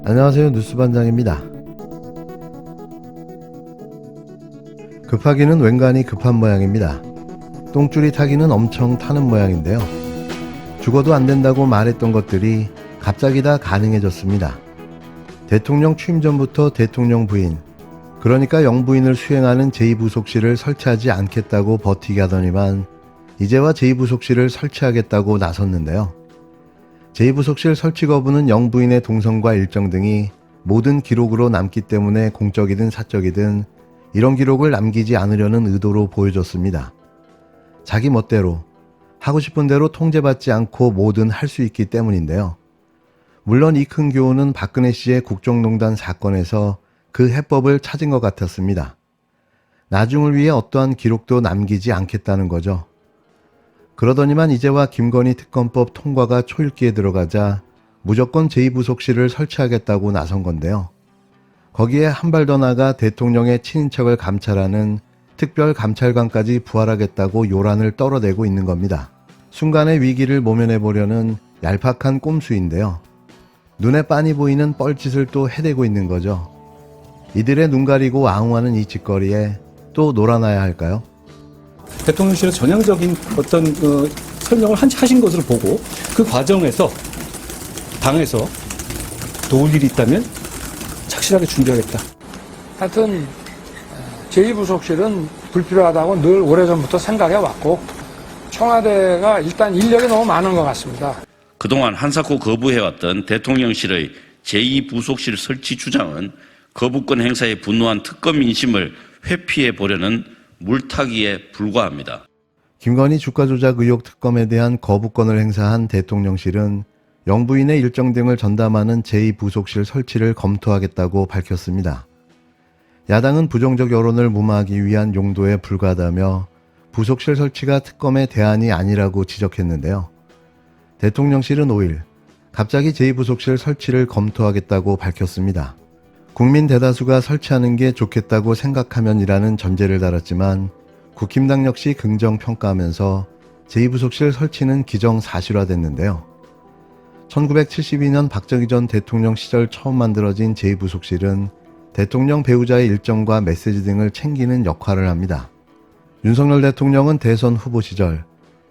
안녕하세요. 뉴스반장입니다. 급하기는 웬간히 급한 모양입니다. 똥줄이 타기는 엄청 타는 모양인데요. 죽어도 안 된다고 말했던 것들이 갑자기 다 가능해졌습니다. 대통령 취임 전부터 대통령 부인, 그러니까 영부인을 수행하는 제2부속실을 설치하지 않겠다고 버티게 하더니만 이제와 제2부속실을 설치하겠다고 나섰는데요. 제2부속실 설치 거부는 영부인의 동선과 일정 등이 모든 기록으로 남기 때문에 공적이든 사적이든 이런 기록을 남기지 않으려는 의도로 보여졌습니다. 자기 멋대로 하고 싶은 대로 통제받지 않고 뭐든 할 수 있기 때문인데요. 물론 이 큰 교훈은 박근혜 씨의 국정농단 사건에서 그 해법을 찾은 것 같았습니다. 나중을 위해 어떠한 기록도 남기지 않겠다는 거죠. 그러더니만 이제와 김건희 특검법 통과가 초읽기에 들어가자 무조건 제2부속실을 설치하겠다고 나선 건데요. 거기에 한 발 더 나가 대통령의 친인척을 감찰하는 특별감찰관까지 부활하겠다고 요란을 떨어대고 있는 겁니다. 순간의 위기를 모면해보려는 얄팍한 꼼수인데요. 눈에 빤히 보이는 뻘짓을 또 해대고 있는 거죠. 이들의 눈 가리고 아웅하는 이 짓거리에 또 놀아나야 할까요? 대통령실에서 전향적인 어떤 설명을 하신 것으로 보고 그 과정에서 당에서 도울 일이 있다면 착실하게 준비하겠다. 하여튼 제2부속실은 불필요하다고 늘 오래전부터 생각해 왔고 청와대가 일단 인력이 너무 많은 것 같습니다. 그동안 한사코 거부해왔던 대통령실의 제2부속실 설치 주장은 거부권 행사에 분노한 특검 민심을 회피해 보려는 물타기에 불과합니다. 김건희 주가 조작 의혹 특검에 대한 거부권을 행사한 대통령실은 영부인의 일정 등을 전담하는 제2부속실 설치를 검토하겠다고 밝혔습니다. 야당은 부정적 여론을 무마하기 위한 용도에 불과하다며 부속실 설치가 특검의 대안이 아니라고 지적했는데요. 대통령실은 5일 갑자기 제2부속실 설치를 검토하겠다고 밝혔습니다. 국민 대다수가 설치하는 게 좋겠다고 생각하면이라는 전제를 달았지만 국힘당 역시 긍정평가하면서 제2부속실 설치는 기정사실화됐는데요. 1972년 박정희 전 대통령 시절 처음 만들어진 제2부속실은 대통령 배우자의 일정과 메시지 등을 챙기는 역할을 합니다. 윤석열 대통령은 대선 후보 시절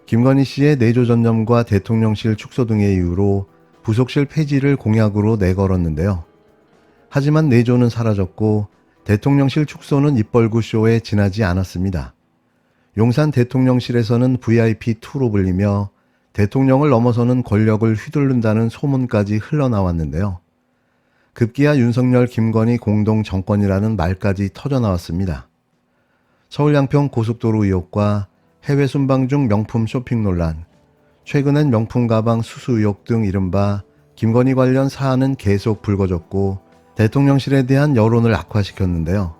김건희 씨의 내조 전념과 대통령실 축소 등의 이유로 부속실 폐지를 공약으로 내걸었는데요. 하지만 내조는 사라졌고 대통령실 축소는 입벌구 쇼에 지나지 않았습니다. 용산 대통령실에서는 VIP2로 불리며 대통령을 넘어서는 권력을 휘둘른다는 소문까지 흘러나왔는데요. 급기야 윤석열 김건희 공동 정권이라는 말까지 터져나왔습니다. 서울 양평 고속도로 의혹과 해외 순방 중 명품 쇼핑 논란, 최근엔 명품 가방 수수 의혹 등 이른바 김건희 관련 사안은 계속 불거졌고 대통령실에 대한 여론을 악화시켰는데요.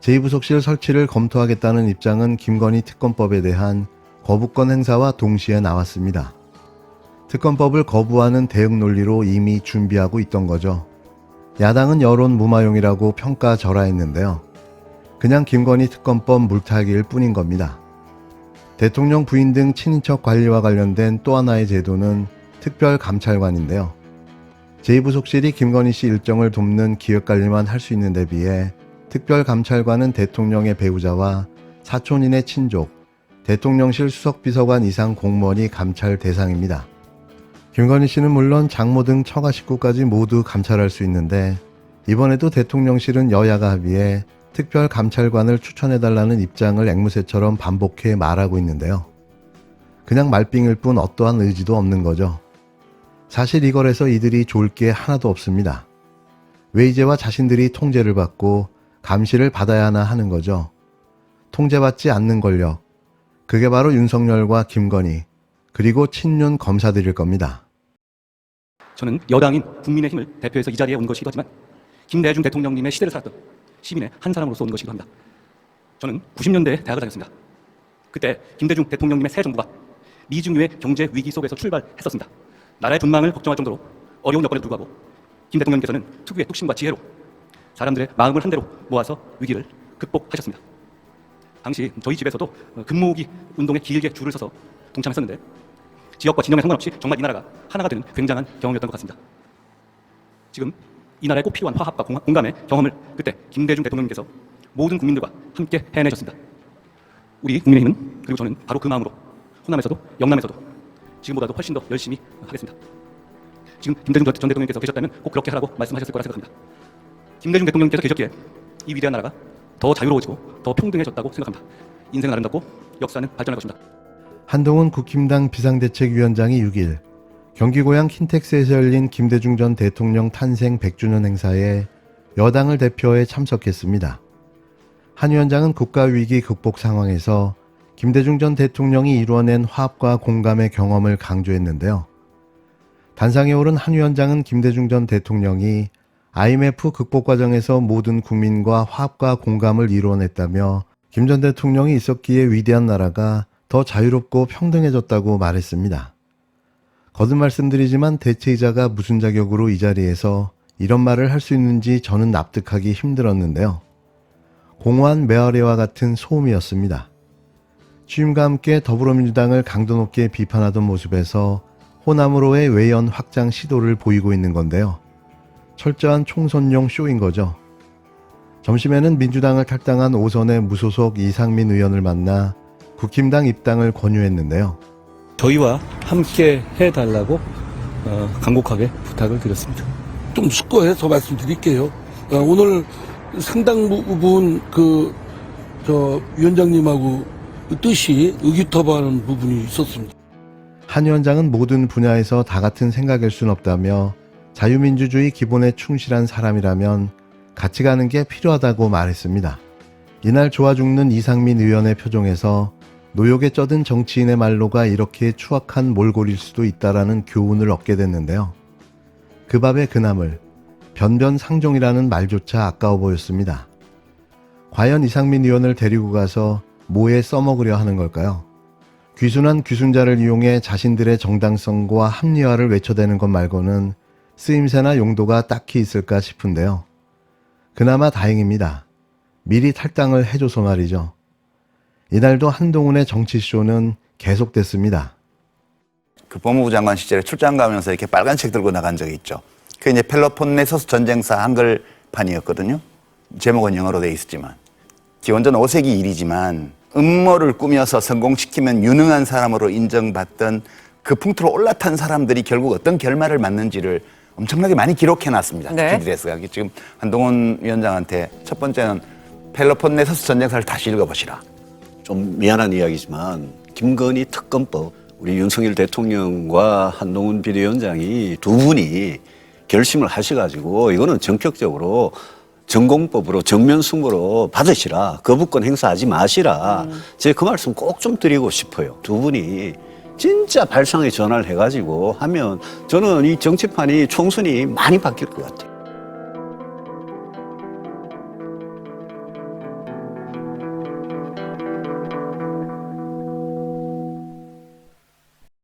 제2부속실 설치를 검토하겠다는 입장은 김건희 특검법에 대한 거부권 행사와 동시에 나왔습니다. 특검법을 거부하는 대응 논리로 이미 준비하고 있던 거죠. 야당은 여론 무마용이라고 평가절하했는데요. 그냥 김건희 특검법 물타기일 뿐인 겁니다. 대통령 부인 등 친인척 관리와 관련된 또 하나의 제도는 특별감찰관인데요. 제2부속실이 김건희 씨 일정을 돕는 기획관리만 할 수 있는 데 비해 특별감찰관은 대통령의 배우자와 사촌인의 친족, 대통령실 수석비서관 이상 공무원이 감찰 대상입니다. 김건희 씨는 물론 장모 등 처가 식구까지 모두 감찰할 수 있는데 이번에도 대통령실은 여야가 합의해 특별감찰관을 추천해달라는 입장을 앵무새처럼 반복해 말하고 있는데요. 그냥 말빙일 뿐 어떠한 의지도 없는 거죠. 사실 이걸에서 이들이 좋을 게 하나도 없습니다. 왜 이제와 자신들이 통제를 받고 감시를 받아야 하나 하는 거죠. 통제받지 않는 권력, 그게 바로 윤석열과 김건희, 그리고 친윤 검사들일 겁니다. 저는 여당인 국민의힘을 대표해서 이 자리에 온 것이기도 하지만 김대중 대통령님의 시대를 살았던 시민의 한 사람으로서 온 것이기도 합니다. 저는 90년대에 대학을 다녔습니다. 그때 김대중 대통령님의 새 정부가 미증유의 경제 위기 속에서 출발했었습니다. 나라의 전망을 걱정할 정도로 어려운 여건에도 불구하고 김 대통령께서는 특유의 뚝심과 지혜로 사람들의 마음을 한대로 모아서 위기를 극복하셨습니다. 당시 저희 집에서도 금모으기 운동에 길게 줄을 서서 동참했었는데 지역과 진영에 상관없이 정말 이 나라가 하나가 되는 굉장한 경험이었던 것 같습니다. 지금 이 나라에 꼭 필요한 화합과 공감의 경험을 그때 김대중 대통령님께서 모든 국민들과 함께 해내셨습니다. 우리 국민의힘은 그리고 저는 바로 그 마음으로 호남에서도 영남에서도 지금보다도 훨씬 더 열심히 하겠습니다. 지금 김대중 전 대통령께서 계셨다면 꼭 그렇게 하라고 말씀하셨을 거라 생각합니다. 김대중 대통령께서 계셨기에 이 위대한 나라가 더 자유로워지고 더 평등해졌다고 생각합니다. 인생은 아름답고 역사는 발전할 것입니다. 한동훈 국힘당 비상대책위원장이 6일 경기 고향 킨텍스에서 열린 김대중 전 대통령 탄생 100주년 행사에 여당을 대표해 참석했습니다. 한 위원장은 국가위기 극복 상황에서 김대중 전 대통령이 이루어낸 화합과 공감의 경험을 강조했는데요. 단상에 오른 한 위원장은 김대중 전 대통령이 IMF 극복 과정에서 모든 국민과 화합과 공감을 이루어냈다며 김 전 대통령이 있었기에 위대한 나라가 더 자유롭고 평등해졌다고 말했습니다. 거듭 말씀드리지만 대체이자가 무슨 자격으로 이 자리에서 이런 말을 할 수 있는지 저는 납득하기 힘들었는데요. 공허한 메아리와 같은 소음이었습니다. 취임과 함께 더불어민주당을 강도 높게 비판하던 모습에서 호남으로의 외연 확장 시도를 보이고 있는 건데요. 철저한 총선용 쇼인 거죠. 점심에는 민주당을 탈당한 오선의 무소속 이상민 의원을 만나 국힘당 입당을 권유했는데요. 저희와 함께 해달라고 간곡하게 부탁을 드렸습니다. 좀 숙고해서 말씀드릴게요. 오늘 상당 부분 위원장님하고 뜻이 의기투합하는 부분이 있었습니다. 한 위원장은 모든 분야에서 다 같은 생각일 순 없다며 자유민주주의 기본에 충실한 사람이라면 같이 가는 게 필요하다고 말했습니다. 이날 좋아 죽는 이상민 의원의 표정에서 노욕에 쩌든 정치인의 말로가 이렇게 추악한 몰골일 수도 있다라는 교훈을 얻게 됐는데요. 그 밥의 그나물, 변변상종이라는 말조차 아까워 보였습니다. 과연 이상민 의원을 데리고 가서 뭐에 써먹으려 하는 걸까요? 귀순한 귀순자를 이용해 자신들의 정당성과 합리화를 외쳐대는 것 말고는 쓰임새나 용도가 딱히 있을까 싶은데요. 그나마 다행입니다. 미리 탈당을 해줘서 말이죠. 이날도 한동훈의 정치쇼는 계속됐습니다. 그 법무부 장관 시절에 출장 가면서 이렇게 빨간 책 들고 나간 적이 있죠. 그게 이제 펠로폰네소스 전쟁사 한글판이었거든요. 제목은 영어로 돼 있었지만. 기원전 5세기 일이지만 음모를 꾸며서 성공시키면 유능한 사람으로 인정받던 그 풍토로 올라탄 사람들이 결국 어떤 결말을 맞는지를 엄청나게 많이 기록해놨습니다. 네. 특히드레스가 지금 한동훈 위원장한테 첫 번째는 펠로폰네소스 전쟁사를 다시 읽어보시라. 좀 미안한 이야기지만 김건희 특검법 우리 윤석열 대통령과 한동훈 비대위원장이 두 분이 결심을 하셔가지고 이거는 전격적으로 전공법으로 정면 승부로 받으시라. 거부권 행사하지 마시라. 제가 그 말씀 꼭 좀 드리고 싶어요. 두 분이 진짜 발상의 전환을 해가지고 하면 저는 이 정치판이 총선이 많이 바뀔 것 같아요.